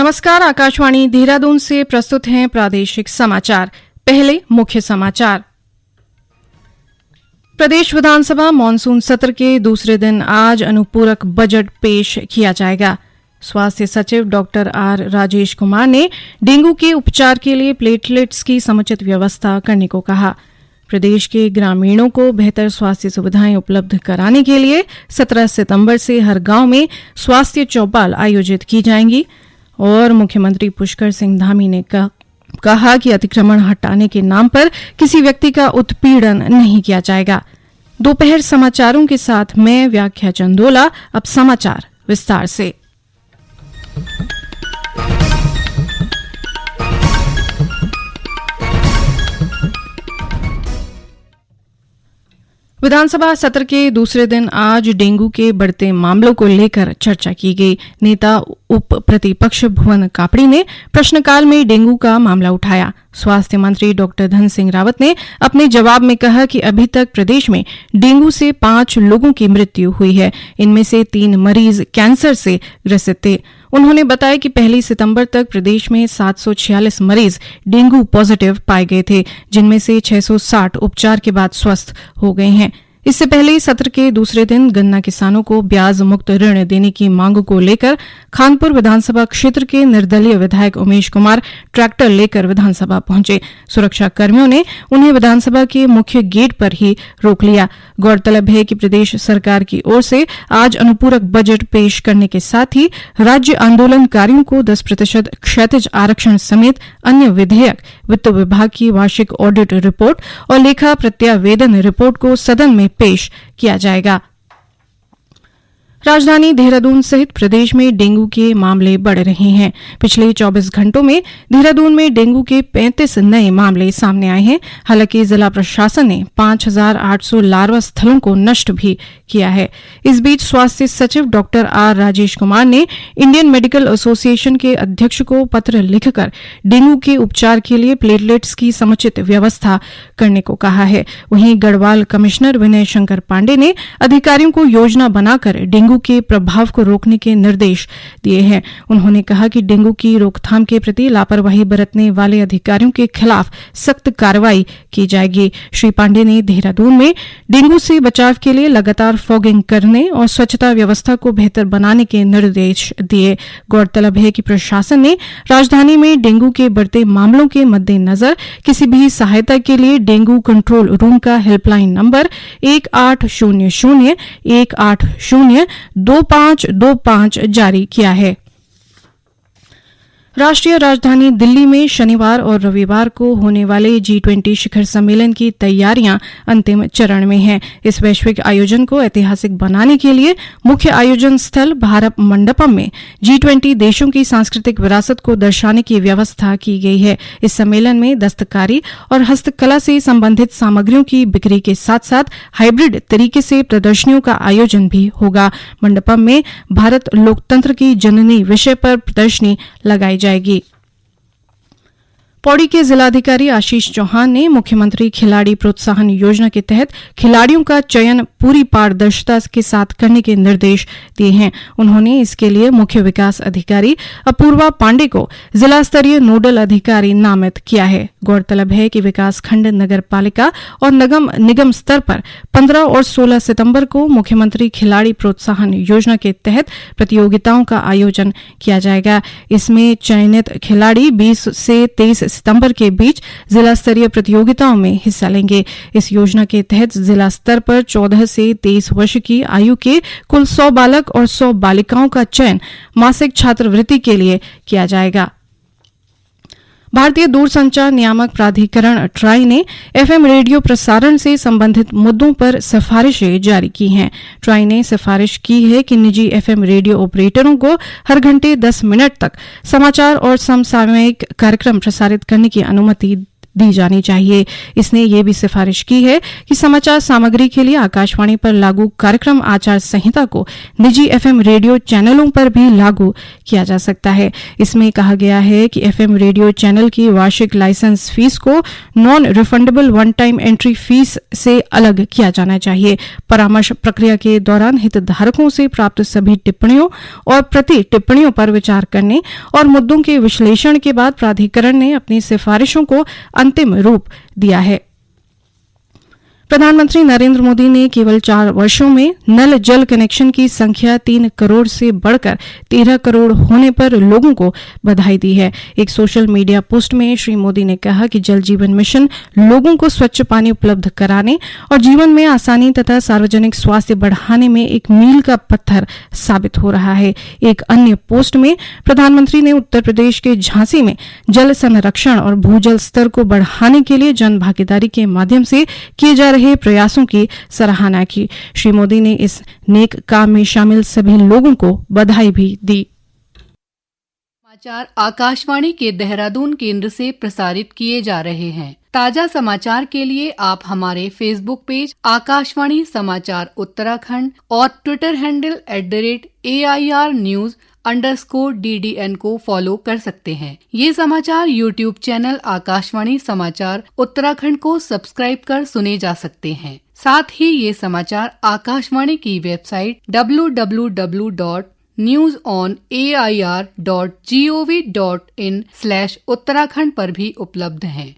नमस्कार, आकाशवाणी देहरादून से प्रस्तुत हैं प्रादेशिक समाचार। पहले मुख्य समाचार। प्रदेश विधानसभा मानसून सत्र के दूसरे दिन आज अनुपूरक बजट पेश किया जाएगा। स्वास्थ्य सचिव डॉक्टर आर राजेश कुमार ने डेंगू के उपचार के लिए प्लेटलेट्स की समुचित व्यवस्था करने को कहा। प्रदेश के ग्रामीणों को बेहतर स्वास्थ्य सुविधाएं उपलब्ध कराने के लिए 17 सितंबर से हर गांव में स्वास्थ्य चौपाल आयोजित की जाएंगी। और मुख्यमंत्री पुष्कर सिंह धामी ने कहा कि अतिक्रमण हटाने के नाम पर किसी व्यक्ति का उत्पीड़न नहीं किया जाएगा। दोपहर समाचारों के साथ मैं व्याख्या चंदोला। अब समाचार विस्तार से। विधानसभा सत्र के दूसरे दिन आज डेंगू के बढ़ते मामलों को लेकर चर्चा की गई। नेता उप प्रतिपक्ष भुवन कापड़ी ने प्रश्नकाल में डेंगू का मामला उठाया। स्वास्थ्य मंत्री डॉक्टर धन सिंह रावत ने अपने जवाब में कहा कि अभी तक प्रदेश में डेंगू से 5 लोगों की मृत्यु हुई है। इनमें से 3 मरीज कैंसर से ग्रसित थे। उन्होंने बताया कि 1 सितंबर तक प्रदेश में 746 मरीज डेंगू पॉजिटिव पाए गए थे, जिनमें से 660 उपचार के बाद स्वस्थ हो गए हैं। इससे पहले सत्र के दूसरे दिन गन्ना किसानों को ब्याज मुक्त ऋण देने की मांग को लेकर खानपुर विधानसभा क्षेत्र के निर्दलीय विधायक उमेश कुमार ट्रैक्टर लेकर विधानसभा पहुंचे। सुरक्षा कर्मियों ने उन्हें विधानसभा के मुख्य गेट पर ही रोक लिया। गौरतलब है कि प्रदेश सरकार की ओर से आज अनुपूरक बजट पेश करने के साथ ही राज्य आंदोलनकारियों को 10% क्षैतिज आरक्षण समेत अन्य विधेयक, वित्त विभाग की वार्षिक ऑडिट रिपोर्ट और लेखा प्रत्यावेदन रिपोर्ट को सदन में पेश किया जाएगा। राजधानी देहरादून सहित प्रदेश में डेंगू के मामले बढ़ रहे हैं। पिछले 24 घंटों में देहरादून में डेंगू के 35 नए मामले सामने आए हैं। हालांकि जिला प्रशासन ने 5800 लार्वा स्थलों को नष्ट भी किया है। इस बीच स्वास्थ्य सचिव डॉक्टर आर राजेश कुमार ने इंडियन मेडिकल एसोसिएशन के अध्यक्ष को पत्र लिखकर डेंगू के उपचार के लिए प्लेटलेट्स की समुचित व्यवस्था करने को कहा है। वहीं गढ़वाल कमिश्नर विनय शंकर पांडे ने अधिकारियों को योजना बनाकर डेंगू के प्रभाव को रोकने के निर्देश दिए हैं। उन्होंने कहा कि डेंगू की रोकथाम के प्रति लापरवाही बरतने वाले अधिकारियों के खिलाफ सख्त कार्रवाई की जाएगी। श्री पांडे ने देहरादून में डेंगू से बचाव के लिए लगातार फॉगिंग करने और स्वच्छता व्यवस्था को बेहतर बनाने के निर्देश दिए। गौरतलब है कि प्रशासन ने राजधानी में डेंगू के बढ़ते मामलों के मद्देनजर किसी भी सहायता के लिए डेंगू कंट्रोल रूम का हेल्पलाइन नंबर 1800-180-2525 जारी किया है। राष्ट्रीय राजधानी दिल्ली में शनिवार और रविवार को होने वाले G20 शिखर सम्मेलन की तैयारियां अंतिम चरण में हैं। इस वैश्विक आयोजन को ऐतिहासिक बनाने के लिए मुख्य आयोजन स्थल भारत मंडपम में G20 देशों की सांस्कृतिक विरासत को दर्शाने की व्यवस्था की गई है। इस सम्मेलन में दस्तकारी और हस्तकला से संबंधित सामग्रियों की बिक्री के साथ साथ हाइब्रिड तरीके से प्रदर्शनियों का आयोजन भी होगा। मंडपम में भारत लोकतंत्र की जननी विषय पर प्रदर्शनी लगाई जाएगी। पौड़ी के जिलाधिकारी आशीष चौहान ने मुख्यमंत्री खिलाड़ी प्रोत्साहन योजना के तहत खिलाड़ियों का चयन पूरी पारदर्शिता के साथ करने के निर्देश दिए हैं। उन्होंने इसके लिए मुख्य विकास अधिकारी अपूर्वा पांडे को जिला स्तरीय नोडल अधिकारी नामित किया है। गौरतलब है कि विकास खंड, नगर पालिका और निगम स्तर पर 15 और 16 सितंबर को मुख्यमंत्री खिलाड़ी प्रोत्साहन योजना के तहत प्रतियोगिताओं का आयोजन किया जाएगा। इसमें चयनित खिलाड़ी 20 से 23 सितंबर के बीच जिला स्तरीय प्रतियोगिताओं में हिस्सा लेंगे। इस योजना के तहत जिला स्तर पर 14 से 23 वर्ष की आयु के कुल 100 बालक और 100 बालिकाओं का चयन मासिक छात्रवृत्ति के लिए किया जाएगा। भारतीय दूरसंचार नियामक प्राधिकरण ट्राई ने एफएम रेडियो प्रसारण से संबंधित मुद्दों पर सिफारिशें जारी की हैं। ट्राई ने सिफारिश की है कि निजी एफएम रेडियो ऑपरेटरों को हर घंटे 10 मिनट तक समाचार और समसामयिक कार्यक्रम प्रसारित करने की अनुमति दी जानी चाहिए। इसने ये भी सिफारिश की है कि समाचार सामग्री के लिए आकाशवाणी पर लागू कार्यक्रम आचार संहिता को निजी एफएम रेडियो चैनलों पर भी लागू किया जा सकता है। इसमें कहा गया है कि एफएम रेडियो चैनल की वार्षिक लाइसेंस फीस को non refundable one time entry fees से अलग किया जाना चाहिए। परामर्श प्रक्रिया के दौरान हितधारकों से प्राप्त सभी टिप्पणियों और प्रति टिप्पणियों पर विचार करने और मुद्दों के विश्लेषण के बाद प्राधिकरण ने अपनी सिफारिशों को अंतिम रूप दिया है। प्रधानमंत्री नरेंद्र मोदी ने केवल 4 वर्षों में नल जल कनेक्शन की संख्या 3 करोड़ से बढ़कर 13 करोड़ होने पर लोगों को बधाई दी है। एक सोशल मीडिया पोस्ट में श्री मोदी ने कहा कि जल जीवन मिशन लोगों को स्वच्छ पानी उपलब्ध कराने और जीवन में आसानी तथा सार्वजनिक स्वास्थ्य बढ़ाने में एक मील का पत्थर साबित हो रहा है। एक अन्य पोस्ट में प्रधानमंत्री ने उत्तर प्रदेश के झांसी में जल संरक्षण और भूजल स्तर को बढ़ाने के लिए जन भागीदारी के माध्यम से किए जा प्रयासों की सराहना की। श्री मोदी ने इस नेक काम में शामिल सभी लोगों को बधाई भी दी। समाचार आकाशवाणी के देहरादून केंद्र से प्रसारित किए जा रहे हैं। ताजा समाचार के लिए आप हमारे फेसबुक पेज आकाशवाणी समाचार उत्तराखंड और ट्विटर हैंडल @AIRnews_DDN को फॉलो कर सकते हैं। ये समाचार यूट्यूब चैनल आकाशवाणी समाचार उत्तराखंड को सब्सक्राइब कर सुने जा सकते हैं। साथ ही ये समाचार आकाशवाणी की वेबसाइट www.newsonair.gov.in/उत्तराखंड पर भी उपलब्ध हैं।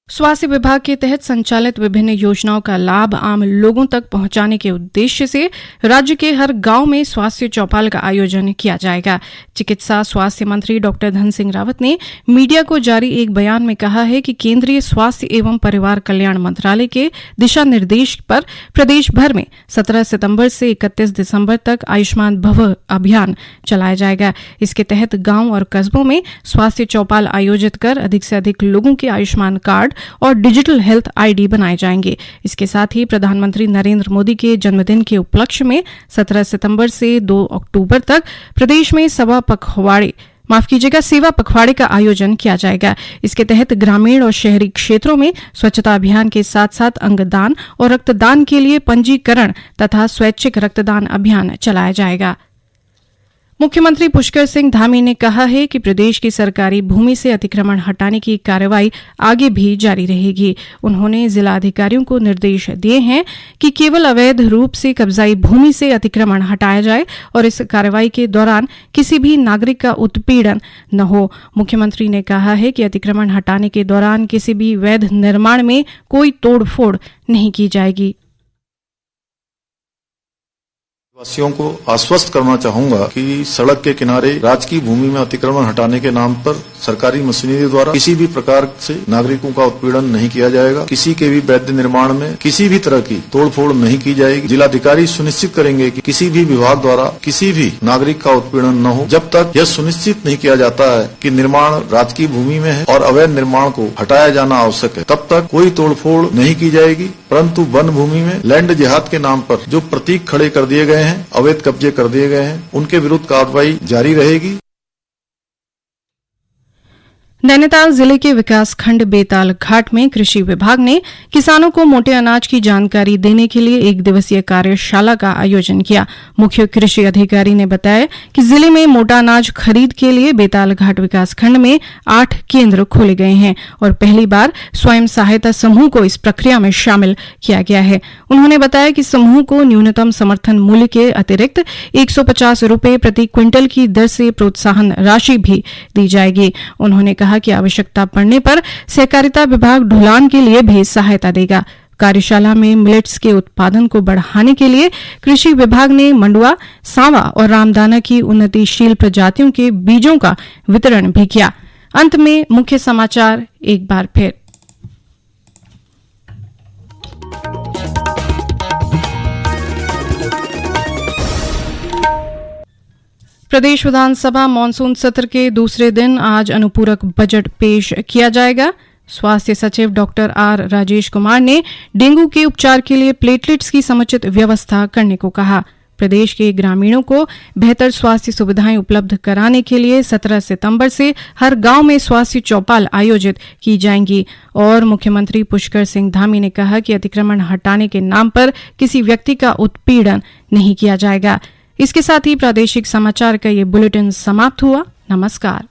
स्वास्थ्य विभाग के तहत संचालित विभिन्न योजनाओं का लाभ आम लोगों तक पहुंचाने के उद्देश्य से राज्य के हर गांव में स्वास्थ्य चौपाल का आयोजन किया जाएगा। चिकित्सा स्वास्थ्य मंत्री डॉक्टर धन सिंह रावत ने मीडिया को जारी एक बयान में कहा है कि केंद्रीय स्वास्थ्य एवं परिवार कल्याण मंत्रालय के दिशा निर्देश पर प्रदेश भर में 17 सितंबर से 31 दिसंबर तक आयुष्मान भव अभियान चलाया जाएगा। इसके तहत गांव और कस्बों में स्वास्थ्य चौपाल आयोजित कर अधिक से अधिक लोगों के आयुष्मान कार्ड और डिजिटल हेल्थ आईडी बनाए जाएंगे। इसके साथ ही प्रधानमंत्री नरेंद्र मोदी के जन्मदिन के उपलक्ष्य में 17 सितंबर से 2 अक्टूबर तक प्रदेश में सेवा पखवाड़े का आयोजन किया जाएगा। इसके तहत ग्रामीण और शहरी क्षेत्रों में स्वच्छता अभियान के साथ साथ अंगदान और रक्तदान के लिए पंजीकरण तथा स्वैच्छिक रक्तदान अभियान चलाया जाएगा। मुख्यमंत्री पुष्कर सिंह धामी ने कहा है कि प्रदेश की सरकारी भूमि से अतिक्रमण हटाने की कार्रवाई आगे भी जारी रहेगी। उन्होंने जिला अधिकारियों को निर्देश दिए हैं कि केवल अवैध रूप से कब्जाई भूमि से अतिक्रमण हटाया जाए और इस कार्रवाई के दौरान किसी भी नागरिक का उत्पीड़न न हो। मुख्यमंत्री ने कहा है कि अतिक्रमण हटाने के दौरान किसी भी वैध निर्माण में कोई तोड़फोड़ नहीं की जाएगी। वासियों को आश्वस्त करना चाहूंगा कि सड़क के किनारे राजकीय भूमि में अतिक्रमण हटाने के नाम पर सरकारी मशीनरी द्वारा किसी भी प्रकार से नागरिकों का उत्पीड़न नहीं किया जाएगा। किसी के भी वैध निर्माण में किसी भी तरह की तोड़फोड़ नहीं की जाएगी। जिलाधिकारी सुनिश्चित करेंगे कि किसी भी विभाग द्वारा किसी भी नागरिक का उत्पीड़न न हो। जब तक यह सुनिश्चित नहीं किया जाता है कि निर्माण राजकीय भूमि में है और अवैध निर्माण को हटाया जाना आवश्यक है, तब तक कोई तोड़फोड़ नहीं की जाएगी। परंतु वन भूमि में लैंड जिहाद के नाम पर जो प्रतीक खड़े कर दिए गए हैं, अवैध कब्जे कर दिए गए हैं, उनके विरुद्ध कार्रवाई जारी रहेगी। नैनीताल जिले के विकासखंड बेताल घाट में कृषि विभाग ने किसानों को मोटे अनाज की जानकारी देने के लिए 1 दिवसीय कार्यशाला का आयोजन किया। मुख्य कृषि अधिकारी ने बताया कि जिले में मोटा अनाज खरीद के लिए बेताल घाट विकासखंड में 8 केंद्र खोले गए हैं और पहली बार स्वयं सहायता समूह को इस प्रक्रिया में शामिल किया गया है। उन्होंने बताया कि समूह को न्यूनतम समर्थन मूल्य के अतिरिक्त 150 रुपए प्रति क्विंटल की दर से प्रोत्साहन राशि भी दी जाएगी। उन्होंने कहा कि आवश्यकता पड़ने पर सहकारिता विभाग ढुलान के लिए भी सहायता देगा। कार्यशाला में मिलेट्स के उत्पादन को बढ़ाने के लिए कृषि विभाग ने मंडुआ, सांवा और रामदाना की उन्नतिशील प्रजातियों के बीजों का वितरण भी किया। अंत में मुख्य समाचार एक बार फिर। प्रदेश विधानसभा मानसून सत्र के दूसरे दिन आज अनुपूरक बजट पेश किया जाएगा। स्वास्थ्य सचिव डॉक्टर आर राजेश कुमार ने डेंगू के उपचार के लिए प्लेटलेट्स की समुचित व्यवस्था करने को कहा। प्रदेश के ग्रामीणों को बेहतर स्वास्थ्य सुविधाएं उपलब्ध कराने के लिए 17 सितंबर से हर गांव में स्वास्थ्य चौपाल आयोजित की जाएंगी। और मुख्यमंत्री पुष्कर सिंह धामी ने कहा कि अतिक्रमण हटाने के नाम पर किसी व्यक्ति का उत्पीड़न नहीं किया जाएगा। इसके साथ ही प्रादेशिक समाचार का ये बुलेटिन समाप्त हुआ। नमस्कार।